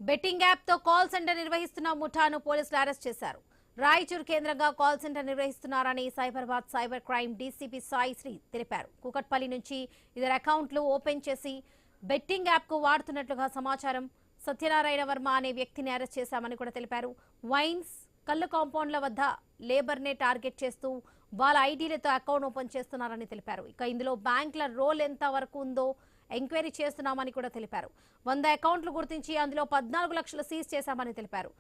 Betting app తో call centre నిర్వహిస్తున్న ముఠాను పోలీసులు అరెస్ట్ చేశారు. రాయచూర్ కేంద్రంగా కాల్ సెంటర్ నిర్వహిస్తున్నారని Cyberabad cyber crime DCP Sai Sri తెలిపారు. కూకట్పల్లి నుంచి ఇద్దరు అకౌంట్లు ఓపెన్ చేసి బెట్టింగ్ యాప్ కు వాడుతున్నట్లుగా సమాచారం. సత్యనారాయణ వర్మ అనే వ్యక్తిని అరెస్ట్ చేశామని కూడా తెలిపారు. వైన్స్, కల్లు కాంపౌండ్ల వద్ద లేబర్ నే టార్గెట్ చేస్తూ వాళ్ళ ఐడీలతో అకౌంట్ ఓపెన్ చేస్తున్నారని తెలిపారు. ఇక ఇందులో బ్యాంకుల రోల్ ఎంత వరకు ఉందో ఎంక్వైరీ చేస్తున్నామని కూడా తెలిపారు. 100 అకౌంట్లు గుర్తించి అందులో 14 లక్షలు సీజ్ చేశామని తెలిపారు.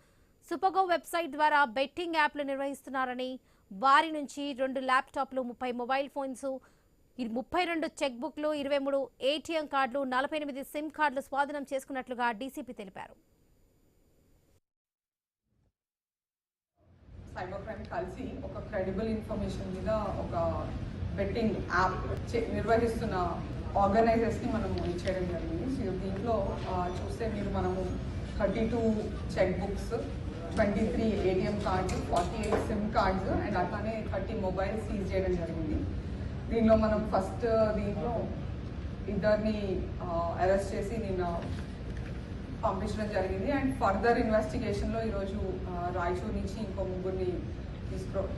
సుపగో వెబ్సైట్ ద్వారా బెట్టింగ్ యాప్లు నిర్వహిస్తున్నారని, వారి నుంచి 2 ల్యాప్టాప్లు, 30 మొబైల్ ఫోన్స్, 32 చెక్ బుక్లు, 23 ఏటీఎం కార్డులు, 48 సిమ్ కార్డులు స్వాధీనం చేసుకున్నట్లుగా డీసీపీ తెలిపారు. సైబర్ క్రైమ్ కలిసి ఒక క్రెడిబుల్ ఇన్ఫర్మేషన్ మీద ఒక బెట్టింగ్ యాప్ నిర్వహిస్తున్న ఆర్గనైజర్స్ని మనం ఇచ్చేయడం జరిగింది. సో దీంట్లో చూస్తే మీరు మనము 32 check books, 23 ATM cards, 48 SIM cards and అట్లానే 30 మొబైల్స్ సీజ్ చేయడం జరిగింది. దీనిలో మనం ఫస్ట్ దీంట్లో ఇద్దరిని అరెస్ట్ చేసి నిన్న పంపించడం జరిగింది. అండ్ ఫర్దర్ ఇన్వెస్టిగేషన్లో ఈరోజు రాయచూర్ నుంచి ఇంకో ముగ్గురిని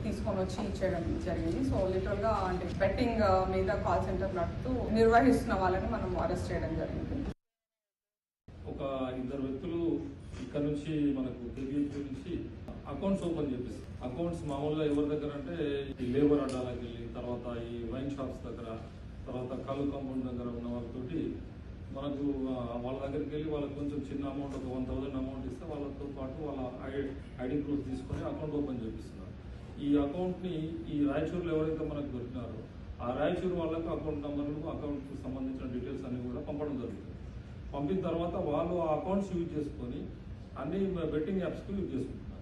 తీసుకొని వచ్చి ఇచ్చేయడం జరిగింది. సో లిటరల్గా అంటే బెట్టింగ్ మీద కాల్ సెంటర్ నడుపుతూ నిర్వహిస్తున్న వాళ్ళని మనం అరెస్ట్ చేయడం జరిగింది. ఒక ఇద్దరు వ్యక్తులు ఇక్కడ నుంచి మనకు కేబీహెచ్ నుంచి అకౌంట్స్ ఓపెన్ చేపిస్తారు. అకౌంట్స్ మామూలుగా ఎవరి దగ్గర అంటే ఈ లేబర్ అడ్డాలకు వెళ్ళి, తర్వాత ఈ వైన్ షాప్స్ దగ్గర, తర్వాత కళ్ళు కాంపౌండ్ దగ్గర ఉన్న వాళ్ళతోటి మనకు వాళ్ళ దగ్గరికి వెళ్ళి వాళ్ళకి కొంచెం చిన్న అమౌంట్, ఒక 1000 అమౌంట్ ఇస్తే వాళ్ళతో పాటు వాళ్ళ ఐడి ప్రూఫ్ తీసుకొని అకౌంట్ ఓపెన్ చేపిస్తున్నారు. ఈ అకౌంట్ని ఈ రాయచూరులో ఎవరైతే మనకు దొరికినారో ఆ రాయచూరు వాళ్ళకు అకౌంట్ నెంబర్లు, అకౌంట్కి సంబంధించిన డీటెయిల్స్ అన్ని కూడా పంపడం జరుగుతుంది. పంపిన తర్వాత వాళ్ళు ఆ అకౌంట్స్ యూజ్ చేసుకొని అన్ని బెట్టింగ్ యాప్స్కి యూజ్ చేసుకుంటారు.